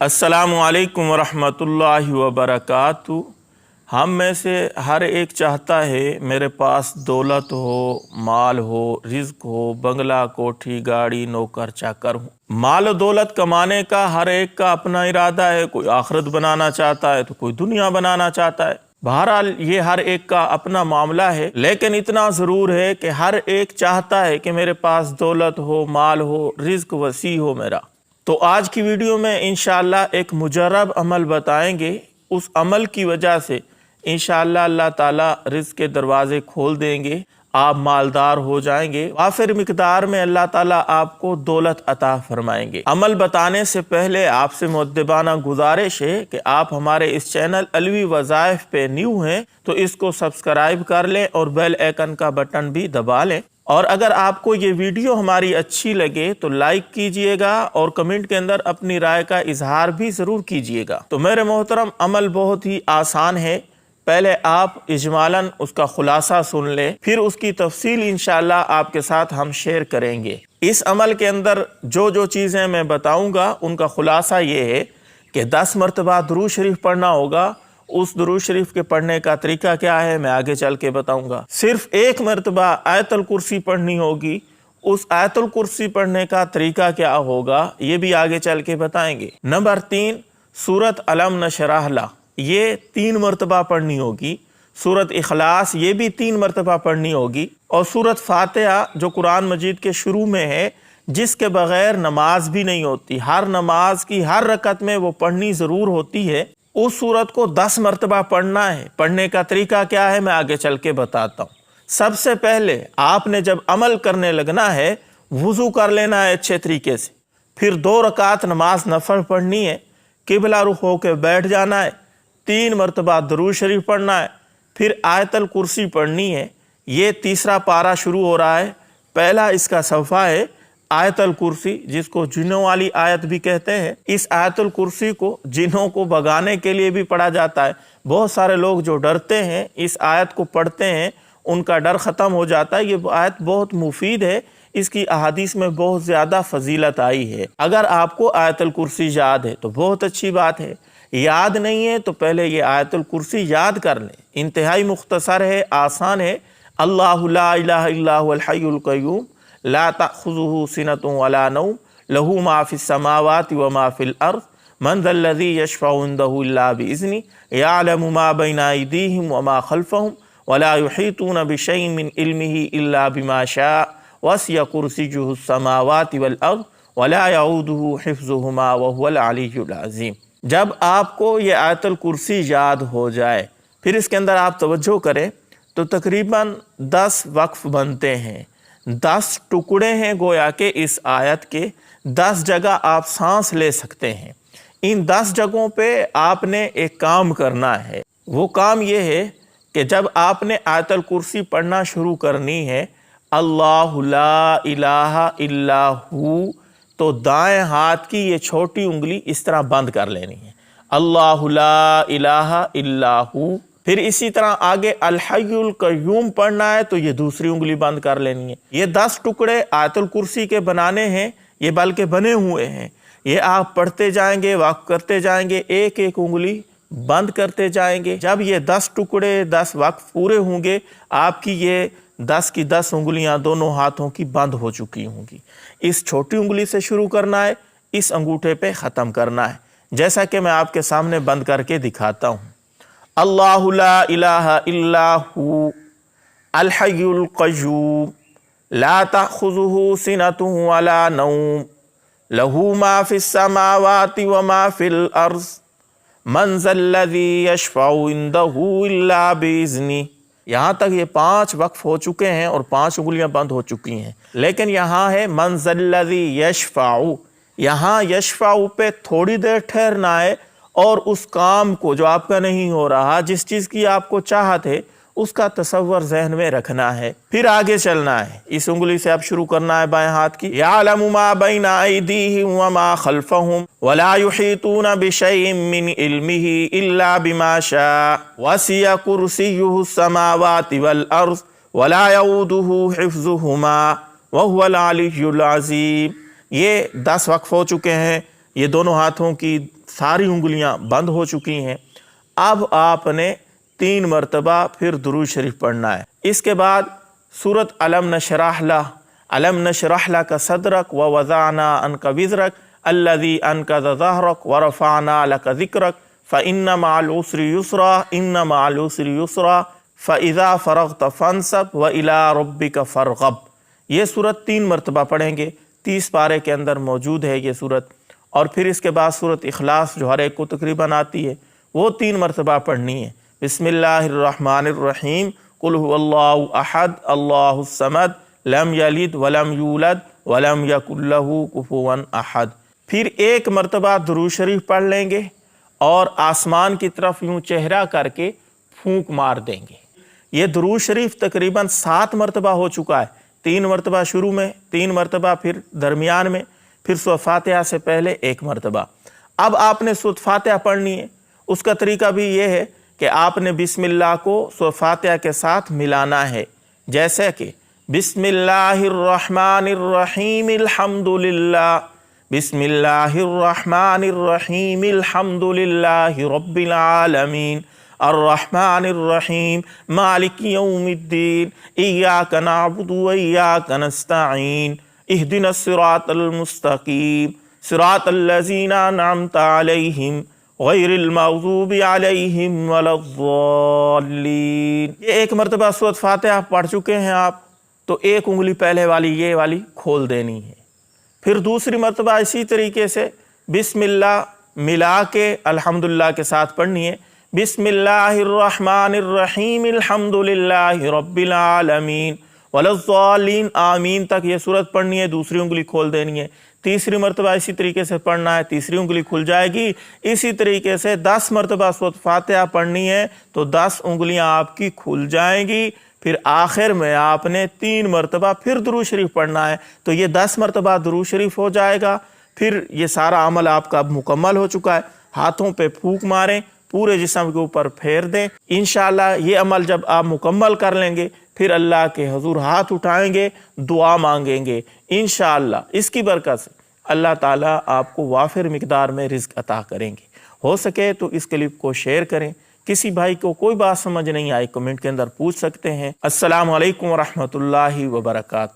अस्सलामु अलैकुम वरहमतुल्लाहि वबरकातुहू। हम में से हर एक चाहता है मेरे पास दौलत हो, माल हो, रिज़्क हो, बंगला, कोठी, गाड़ी, नौकर, चाकर हो। माल और दौलत कमाने का हर एक का अपना इरादा है। कोई आखिरत बनाना चाहता है तो कोई दुनिया बनाना चाहता है। बहरहाल ये हर एक का अपना मामला है, लेकिन इतना ज़रूर है कि हर एक चाहता है कि मेरे पास दौलत हो, माल हो, रिज़्क वसी हो मेरा। तो आज की वीडियो में इंशाअल्लाह एक मुजर्रब अमल बताएंगे। उस अमल की वजह से इंशाअल्लाह अल्लाह ताला रिज़्क के दरवाजे खोल देंगे, आप मालदार हो जाएंगे, वाफिर मिकदार में अल्लाह ताला आपको दौलत अता फरमाएंगे। अमल बताने से पहले आपसे मुअद्दबाना गुजारिश है कि आप हमारे इस चैनल अलवी वज़ाइफ पे न्यू हैं तो इसको सब्सक्राइब कर लें और बेल आइकन का बटन भी दबा लें। और अगर आपको ये वीडियो हमारी अच्छी लगे तो लाइक कीजिएगा और कमेंट के अंदर अपनी राय का इजहार भी ज़रूर कीजिएगा। तो मेरे मोहतरम, अमल बहुत ही आसान है। पहले आप इजमालन उसका खुलासा सुन लें, फिर उसकी तफसील इंशाअल्लाह आपके साथ हम शेयर करेंगे। इस अमल के अंदर जो जो चीज़ें मैं बताऊंगा उनका खुलासा ये है कि 10 मरतबा दुरूद शरीफ पढ़ना होगा। उस दुरूद शरीफ के पढ़ने का तरीका क्या है मैं आगे चल के बताऊंगा। सिर्फ एक मरतबा आयतुल कुर्सी पढ़नी होगी। उस आयतुल कुर्सी पढ़ने का तरीका क्या होगा ये भी आगे चल के बताएंगे। नंबर 3, सूरत अलम नशरह ला, ये 3 मरतबा पढ़नी होगी। सूरत इखलास ये भी 3 मरतबा पढ़नी होगी। और सूरत फातिहा जो कुरान मजीद के शुरू में है, जिसके बगैर नमाज भी नहीं होती, हर नमाज की हर रकत में वो पढ़नी ज़रूर होती है, उस सूरत को 10 मरतबा पढ़ना है। पढ़ने का तरीका क्या है मैं आगे चल के बताता हूँ। सबसे पहले आपने जब अमल करने लगना है वुज़ू कर लेना है अच्छे तरीके से। फिर 2 रकात नमाज नफल पढ़नी है, किबला रुख होकर बैठ जाना है, 3 मरतबा दुरूद शरीफ पढ़ना है, फिर आयतुल कुर्सी पढ़नी है। ये तीसरा पारा शुरू हो रहा है। पहला इसका सफ़ा है आयतुल कुर्सी, जिसको जिन्हों वाली आयत भी कहते हैं। इस आयतुल कुर्सी को जिन्हों को भगाने के लिए भी पढ़ा जाता है। बहुत सारे लोग जो डरते हैं इस आयत को पढ़ते हैं, उनका डर ख़त्म हो जाता है। ये आयत बहुत मुफीद है, इसकी अहादीस में बहुत ज़्यादा फजीलत आई है। अगर आपको आयतुल कुर्सी याद है तो बहुत अच्छी बात है, याद नहीं है तो पहले ये आयतुल कुर्सी याद कर लें। इंतहाई मुख्तसर है, आसान है। अल्लाहु ला इलाहा इल्ला हुवल हय्युल क़य्यूम ला तअख़ुज़ुहु सिनतुन वला नौम लहू मा फ़िस समावाति व मा फ़िल अर्ज़ मन ज़ल्लज़ी यशफ़अउ इंदहु इल्ला बिइज़्निही यअलमु मा बैना अयदीहिम व मा ख़ल्फ़हुम वला युहीतूना बिशैइन मिन इल्मिही इल्ला बिमा शाअ वसिअ कुर्सियुहुस समावाति वल अर्ज़ वला यऊदुहु हिफ़्ज़ुहुमा व हुवल अलिय्युल अज़ीम। जब आपको ये आयतुल कुर्सी याद हो जाए, फिर इसके अंदर आप तवज्जो करें तो तकरीबन 10 वक्फ बनते हैं। 10 टुकड़े हैं गोया के इस आयत के। 10 जगह आप सांस ले सकते हैं। इन 10 जगहों पे आपने एक काम करना है। वो काम ये है कि जब आपने आयतुल कुर्सी पढ़ना शुरू करनी है, अल्लाहु ला इलाहा इल्ला हू, तो दाएं हाथ की ये छोटी उंगली इस तरह बंद कर लेनी है। अल्लाहु ला इलाहा इल्ला हू। फिर इसी तरह आगे अल हय्युल क़य्यूम पढ़ना है तो ये दूसरी उंगली बंद कर लेनी है। ये 10 टुकड़े आयतुल कुर्सी के बनाने हैं, ये बल्कि बने हुए हैं। ये आप पढ़ते जाएंगे, वक्फ करते जाएंगे, एक एक उंगली बंद करते जाएंगे। जब ये 10 टुकड़े 10 वक्फ पूरे होंगे, आपकी ये 10 की 10 उंगलियां दोनों हाथों की बंद हो चुकी होंगी। इस छोटी उंगली से शुरू करना है, इस अंगूठे पे ख़त्म करना है, जैसा कि मैं आपके सामने बंद करके दिखाता हूँ। अल्लाहु ला इलाहा इल्ला हू अल हय्युल क़य्यूम ला तअख़ुज़ुहु सिनतुन वला नौम लहू मा फ़िस समावाति व मा फ़िल अर्ज़ मन ज़ल्लज़ी यशफ़अउ इंदहु इल्ला बिइज़्निही। यहाँ तक ये 5 वक्फ हो चुके हैं और 5 उंगलियां बंद हो चुकी हैं। लेकिन यहाँ है मन ज़ल्लज़ी यशफ़अउ। यहाँ यशफ़अउ पे थोड़ी देर ठहरना है और उस काम को जो आपका नहीं हो रहा, जिस चीज़ की आपको चाहत है, उसका तसव्वुर ज़हन में रखना है। फिर आगे चलना है। इस उंगली से अब शुरू करना है बाएं हाथ की। यअलमु मा बैना अयदीहिम व मा ख़ल्फ़हुम वला युहीतूना बिशैइन मिन इल्मिही इल्ला बिमा शाअ वसिअ कुर्सियुहुस समावाति वल अर्ज़ वला यऊदुहु हिफ़्ज़ुहुमा व हुवल अलिय्युल अज़ीम। ये 10 वक्फ हो चुके हैं। ये दोनों हाथों की ساری انگلیاں بند ہو چکی ہیں۔ اب آپ نے 3 مرتبہ پھر درود شریف پڑھنا ہے۔ اس کے بعد سورۃ علم نشرح لک صدرک ووضعنا عنک وزرک الذی انقض ظہرک ورفعنا لک ذکرک فإن مع العسر یسرا ان مع العسر یسرا فإذا فرغت فانصب وإلی ربک فارغب۔ یہ سورت 3 مرتبہ پڑھیں گے، 30 پارے کے اندر موجود ہے یہ سورت۔ اور پھر اس کے بعد سورت اخلاص جو ہر ایک کو تقریباً آتی ہے وہ 3 مرتبہ پڑھنی ہے۔ بسم اللہ الرحمن الرحیم، قل هو اللہ احد اللہ الصمد لم یلد ولم یولد ولم یکن لہ کفوا احد۔ پھر 1 مرتبہ درود شریف پڑھ لیں گے اور آسمان کی طرف یوں چہرہ کر کے پھونک مار دیں گے۔ یہ درود شریف تقریباً 7 مرتبہ ہو چکا ہے، 3 مرتبہ شروع میں، 3 مرتبہ پھر درمیان میں، پھر سورۃ فاتحہ سے پہلے 1 مرتبہ۔ اب آپ نے سورۃ فاتحہ پڑھنی ہے۔ اس کا طریقہ بھی یہ ہے کہ آپ نے بسم اللہ کو سورۃ فاتحہ کے ساتھ ملانا ہے، جیسے کہ بسم اللہ الرحمن الرحیم الحمدللہ، بسم اللہ الرحمن الرحیم الحمدللہ رب العالمین، الرحمن الرحیم مالک یوم الدین، ایاک نعبد و ایاک نستعین، اہدنا الصراط المستقیم صراط الذین انعمت علیہم غیر المغضوب علیہم ولا الضالین۔ یہ 1 مرتبہ سورۃ فاتحہ پڑھ چکے ہیں آپ، تو 1 انگلی پہلے والی یہ والی کھول دینی ہے۔ پھر دوسری مرتبہ اسی طریقے سے بسم اللہ ملا کے الحمدللہ کے ساتھ پڑھنی ہے۔ بسم اللہ الرحمن الرحیم الحمدللہ رب العالمین ولا الضالین، آمین تک یہ سورت پڑھنی ہے، دوسری انگلی کھول دینی ہے۔ تیسری مرتبہ اسی طریقے سے پڑھنا ہے، تیسری انگلی کھل جائے گی۔ اسی طریقے سے 10 مرتبہ سورۃ فاتحہ پڑھنی ہے تو 10 انگلیاں آپ کی کھل جائیں گی۔ پھر آخر میں آپ نے 3 مرتبہ پھر درود شریف پڑھنا ہے، تو یہ 10 مرتبہ درود شریف ہو جائے گا۔ پھر یہ سارا عمل آپ کا مکمل ہو چکا ہے۔ ہاتھوں پہ پھونک ماریں، پورے جسم کے اوپر پھیر دیں۔ انشاءاللہ یہ عمل جب آپ مکمل کر لیں گے، پھر اللہ کے حضور ہاتھ اٹھائیں گے، دعا مانگیں گے، انشاءاللہ اس کی برکت سے اللہ تعالیٰ آپ کو وافر مقدار میں رزق عطا کریں گے۔ ہو سکے تو اس کلپ کو شیئر کریں۔ کسی بھائی کو کوئی بات سمجھ نہیں آئی کمنٹ کے اندر پوچھ سکتے ہیں۔ السلام علیکم ورحمۃ اللہ وبرکاتہ۔